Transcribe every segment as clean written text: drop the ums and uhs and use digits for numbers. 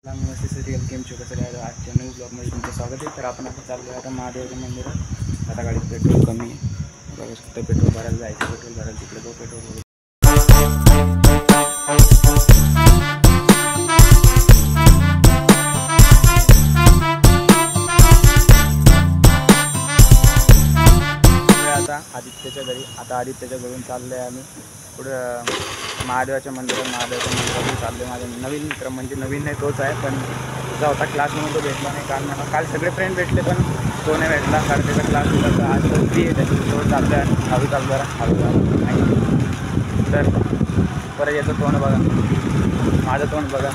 Serial game show कसं काय आजच्या न्यू ब्लॉगमध्ये तुमचं स्वागत आहे. तर आपण आता चाललो आहे आता महादेवाच्या मंदिरात. आता गाडीत पेट्रोल कमी आहे, बघू शकता. पेट्रोल भरायला जायचं, पेट्रोल भरायला तिकडे जाऊ. पेट्रोल आता आदित्यच्या घरी. आता आदित्यच्या घरून चाललो आहे आम्ही पुढं महादेवाच्या मंदिरात चाललो आहे. माझा नवीन मित्र, म्हणजे नवीन नाही तोच आहे, पण तुझा होता क्लासमध्ये तो भेटला नाही. कारण मला काल सगळे फ्रेंड भेटले पण तो नाही भेटला, कारण त्याचा क्लास होता. तर आज फ्री आहे त्याच्यासोबत तो चाललो आहे. हळू चालू जरा हळू नाही तर परत याचं तोंड बघा, माझं तोंड बघा.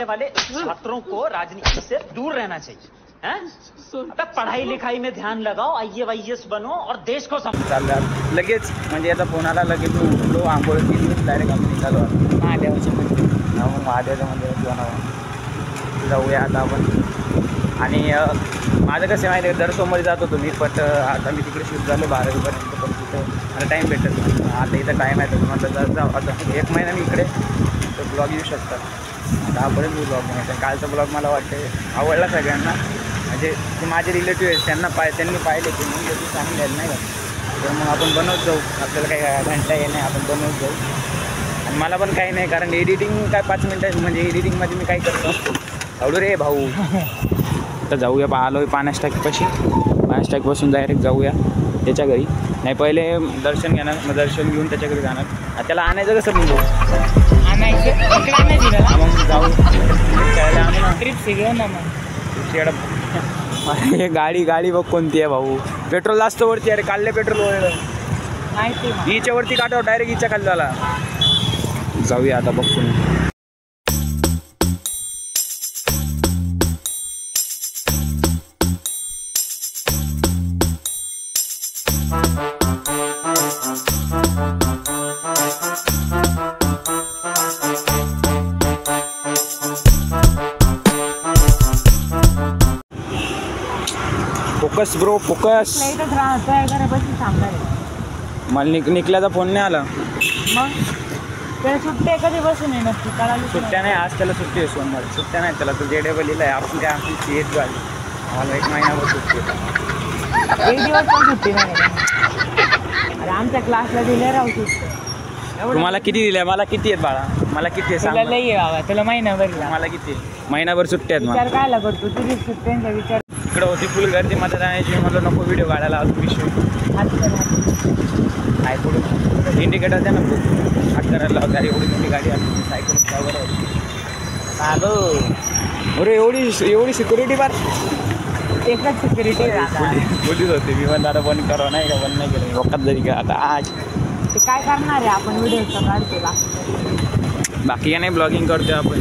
वाले छात्रों को राजनीति से दूर रहना चाहिए. आता पढ़ाई लिखाई में ध्यान लगाओ, IAS बनो और देश को चाललं लगेच. म्हणजे याचा फोन आला, लगेच मी उठलो, आंघोळ केली, डायरेक्ट आम्ही निघालो महादेवाच्या मंदिरात. मग महादेवाच्या मंदिरात जाऊया आता आपण. आणि माझं कसं माहिती आहे, दर सोमवारी जात होतो मी, पण आता मी तिकडे शिफ्ट झालो 12वीपर्यंत. पण तिथं मला टाईम भेटत नाही. आता इथं टाईम आहे, तर म्हटलं जाऊ. आता 1 महिना मी इकडे तर ब्लॉग येऊ शकतात. आता आपण मी ब्लॉग बनवतो. कालचा ब्लॉग मला वाटते आवडला सगळ्यांना. म्हणजे ते माझे रिलेटिव्ह आहेत, त्यांनी पाहिले की मी लोक चांगली आहेत नाही का. तर मग आपण बनवत जाऊ. आपल्याला काही घंटा हे नाही, आपण बनवत जाऊ. आणि मला पण काही नाही, कारण एडिटिंग काय 5 मिनटं, म्हणजे एडिटिंगमध्ये मी काय करतो आवडू रे भाऊ. तर जाऊया. आलो आहे पाण्यास टाकीपासून डायरेक्ट जाऊया त्याच्या घरी. नाही पहिले दर्शन घेणार, मग दर्शन घेऊन त्याच्या घरी जाणार. त्याला आणायचं कसं म्हणजे मग जाऊ ट्रिप घेऊ ना. मग गाडी बघ कोणती आहे भाऊ. पेट्रोल जास्त वरती. अरे काढले पेट्रोल वळलं हिच्या वरती काढावं, डायरेक्ट हिच्या खाली झाला. जाऊया आता बघून. Focus bro, focus. मला निकल्याचा फोन नाही आला. मग त्याला सुट्ट्या कधी बसून आहे नक्की कळाली? सुट्ट्या नाही, आज त्याला सुट्टी आहे सोमवारी. सुट्ट्या नाही त्याला, तो JW आहे. आपण काय आपली येत झाली. आम्हाला 1 महिनाभर सुट्टी आहे. 1 दिवस पण सुट्टी नाही. अरे आमच्या क्लासला दिले राहू सुट्टी. तुम्हाला किती दिल्या? मला किती आहेत बाळा? मला किती आहे सांग. लई आहे बाबा, तुला महिनाभर. मला किती? महिनाभर सुट्ट्या आहेत. विचार कायला करतो तुझी सुट्ट्यांचा विचार. इकडं होती फुल गर्दी मध्ये जाण्याची. म्हटलं नको व्हिडिओ काढायला आज विषय आहे. पुढे इंडिकेटर द्या ना, हात करायला लावता. एवढी मोठी गाडी आली सायकल त्यावर आलो. अरे एवढी सिक्युरिटी बार. एकच सिक्युरिटी पोलीस होते. विमान दादा बंद करा नाही का, बंद नाही केलं वखत जरी का. आता आज ते काय करणार आहे आपण, व्हिडिओ काढते बाकी काय नाही, ब्लॉगिंग करतो आपण.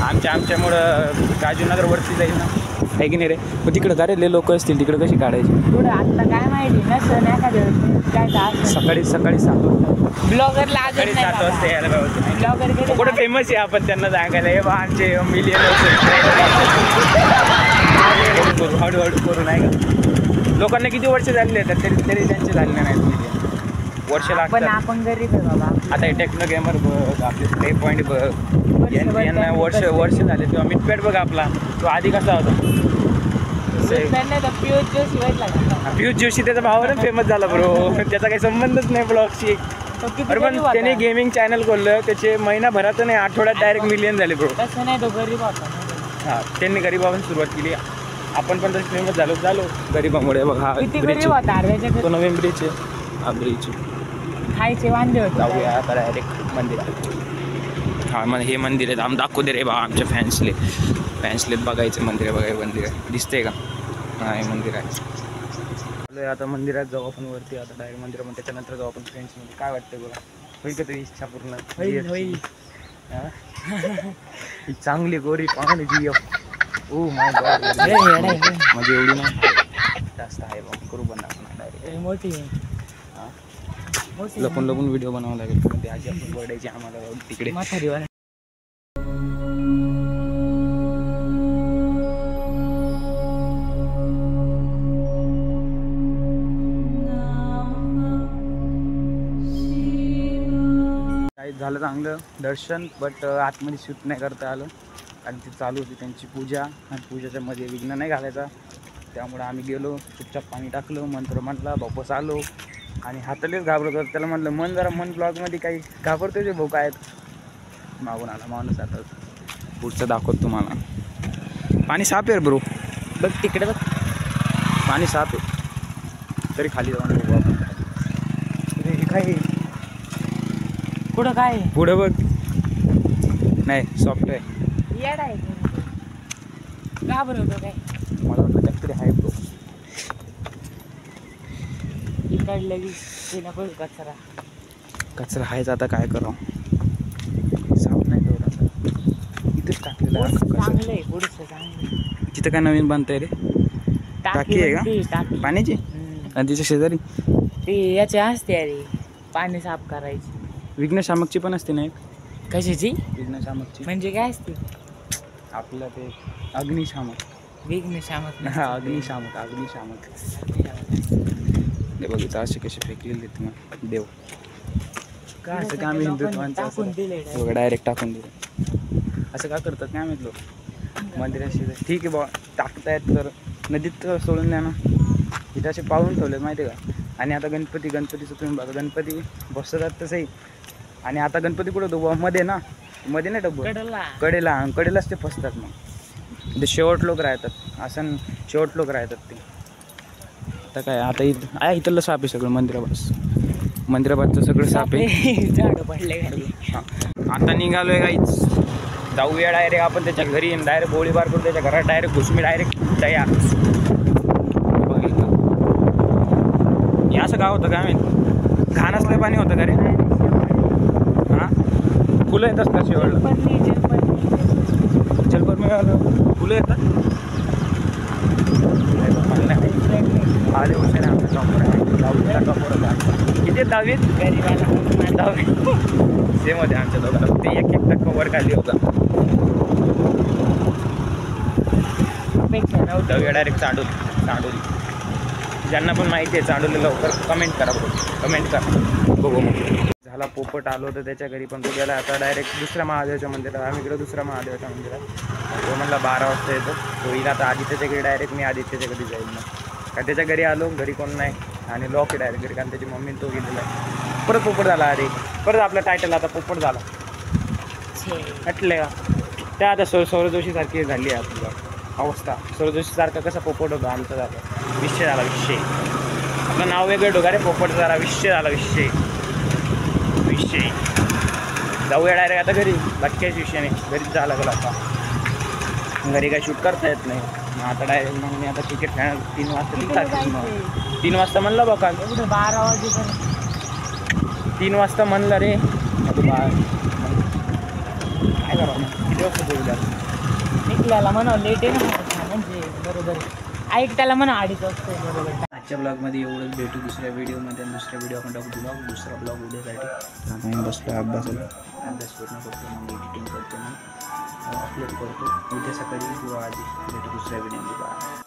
आमच्यामुळं राजूनगरवरती जाईल ना, आहे की नाही रे. मग तिकडं का रे लय लोक असतील, तिकडं कशी काढायची पुढे? आता काय माहिती नसतं एखाद्या काय सकाळी 7 वाजता. ब्लॉगरला 7 वाजता यायला पाहिजे. ब्लॉगर कुठे फेमस आहे आपण त्यांना सांगायला. हे बा आमचे मिलियन हळूहळू करू नाही का. लोकांना किती वर्ष झालेले तर तरी त्यांचे झालेले नाहीत मिलियन. वर्ष लागतात. आपण गरीब आहे बाबा. आता हे टेक्नो गेमर बघ, आपले प्ले पॉईंट बघ, यांना वर्ष झाले. तेव्हा मितपेट बघ आपला, तो आधी कसा होता. पियुष जोशी त्याचा भावानं फेमस झाला ब्रो. त्याचा काही संबंधच नाही ब्लॉगशी. अरे पण त्याने गेमिंग चॅनल खोललं, त्याचे महिनाभरात नाही आठवड्यात डायरेक्ट मिलियन झाले ब्रो. तसं नाही, तो गरीब होता. हां, त्यांनी गरीबापासून सुरुवात केली. आपण पण तरी फेमस झालो गरीबामुळे. बघा ब्रिज होता, तो नवीन ब्रिज आहे. हा ब्रिज खायचे वांदे होते. जाऊया आता डायरेक्ट मंदिरात. हां मग हे मंदिर आहे, आम्ही दाखवू दे रे बा आमच्या फॅन्सले बघायचं मंदिर आहे. दिसतंय का? हां हे मंदिर आहे. आता मंदिरात जाऊ आपण वरती. आता डायरेक्ट मंदिर, मग त्याच्यानंतर जाऊ आपण फ्रेंड्समध्ये. काय वाटतं बोला, होईल का तुझी इच्छा पूर्ण? होईल. ही चांगली गोरी पाहून GF. Oh my God. म्हणजे एवढी नाही, जास्त आहे बघ. करू पण आपण डायरेक्ट मोठी. लपून व्हिडिओ बनावं लागेल. म्हणजे आजी आपण बर्डायची आम्हाला तिकडे. झालं चांगलं दर्शन, बट आतमध्ये शूट नाही करता आलं. आणि ती चालू होती त्यांची पूजा आणि पूजेच्या मध्ये विघ्न नाही घालायचा. त्यामुळे आम्ही गेलो, चुपचाप पाणी टाकलं, मंत्र म्हटला, वापस आलो. आणि हातालेच घाबरत होता. त्याला म्हटलं मन ब्लॉगमध्ये काही घाबरतो जे भाऊ काय. मागून आला माणूस. आता पुढचं दाखवत तुम्हाला. पाणी साफ आहे ब्रो, बघ तिकडे बघ, पाणी साफ आहे. तरी खाली जाऊन बघू आपण. हे काय पुढं काय आहे? पुढं बघ, नाही सॉफ्ट आहे. येड आहे घाबरवतो काय. मला वाटतं काहीतरी आहे ब्रो. इकडलं की तिला बघ कचरा. कचरा आहेच, आता काय करावं. साफ नाही तेवढा. इथेच टाकलेलं आहे कचरा. चांगलं आहे पुढचं चांगलं. तिथं काय नवीन बांधताय रे? टाकी आहे का टाकी पाण्याची? आणि तिच्या शेजारी ते याचे असते अरे पाणी साफ करायची. विघ्नशामकची पण असते ना एक? कशाची? विघ्नशामकची म्हणजे काय असते? आपलं ते अग्निशामक. विघ्नशामक. हा अग्निशामक. हे बघितलं असे कसे फेकलेले तुम्हाला देव. काय असं काय आम्ही हिंदुत्वांचं टाकून दिले बघा डायरेक्ट टाकून दिलं. असं का करतात काय माहित लोक. मंदिराशी ठीक आहे बा, टाकतायत तर नदीत सोडून द्या ना. इथे असे पाळून ठेवलेत माहिती आहे का. आणि आता गणपतीचं तुम्ही बघा, गणपती बसतात तसंही. आणि आता गणपती कुठं डोबा मध्ये ना, मध्ये नाही डबो कडेलाच ते फसतात. मग ते शेवट लोक राहतात असं, शेवट लोक राहतात ते. आता काय आता इथलं साप आहे सगळं मंदिराबादचं सगळं साप आहे. झाडं पडले घरी. आता निघालोय काहीच, जाऊया डायरेक्ट आपण त्याच्या घरी. डायरेक्ट गोळीबार करून त्याच्या घरात डायरेक्ट घुसमी डायरेक्ट तयार. बघितलं हे असं गाव होतं काय माहिती. घाण असलं पाणी होतं का रे? हां फुलं येतात का शेवटला? जलपर मिळालं फुलं येतात. आले हुसेन आमच्या टॉपर आहे. टॉपर किती 10वीत? गरीबाला 10वी सेम होते आमच्या दोघांना. ते 1% वर खाली होता. अपेक्षा नव्हतं. जाऊया डायरेक्ट चांडोली. ज्यांना पण माहिती आहे चांडोली लवकर कमेंट करा बघू मग. झाला पोपट आलो होतं त्याच्या घरी, पण तो गेला आता डायरेक्ट दुसऱ्या महादेवाच्या मंदिरात. आम्ही इकडे दुसऱ्या महादेवाच्या मंदिरात. तो म्हणला 12 वाजता येतो. तो येईल आता आदित्यच्या घरी डायरेक्ट. मी आदित्यच्या घरी जाईल मग. कारण त्याच्या घरी आलो, घरी कोण नाही आणि लॉक आहे डायरेक्ट घरी. कारण त्याची मम्मी तो गेलेला आहे. परत पोपट झाला. अरे परत आपला टायटल आता पोपट झाला. म्हटलं का त्या आता सौरव जोशीसारखी झाली आहे आपली अवस्था. सौरव जोशीसारखा कसा पोपट होता आमचा झाला. विषय आपलं नाव वेगळं ठोका रे. पोपट झाला विषय जाऊया डायरेक्ट आता घरी. बाकी काहीच विषय नाही, घरीच जावं लागलं आता. घरी काही शूट करता येत नाही. मग आता डायरेक्ट मग मी आता क्रिकेट खेळणार 3 वाजता. 3 वाजता म्हणलं बघा. 12 वाजेपर्यंत 3 वाजता म्हणलं रे. आता काय करावं मग, किती वाजता बोलू निघल्याला म्हणा लेट आहे ना, म्हणजे बरोबर ऐक त्याला म्हणा 2:30 वाजता बरोबर. आजच्या ब्लॉगमध्ये एवढंच. भेटू दुसऱ्या व्हिडिओमध्ये. दुसऱ्या व्हिडिओ आपण टाकू दुसरा ब्लॉग उद्यासाठी. आता मी बसलो अभ्यास पूर्ण करतो, मग एडिटिंग करतो, मग अपलोड करतो उद्या सकाळी किंवा आधी. भेटू दुसऱ्या व्हिडिओमध्ये.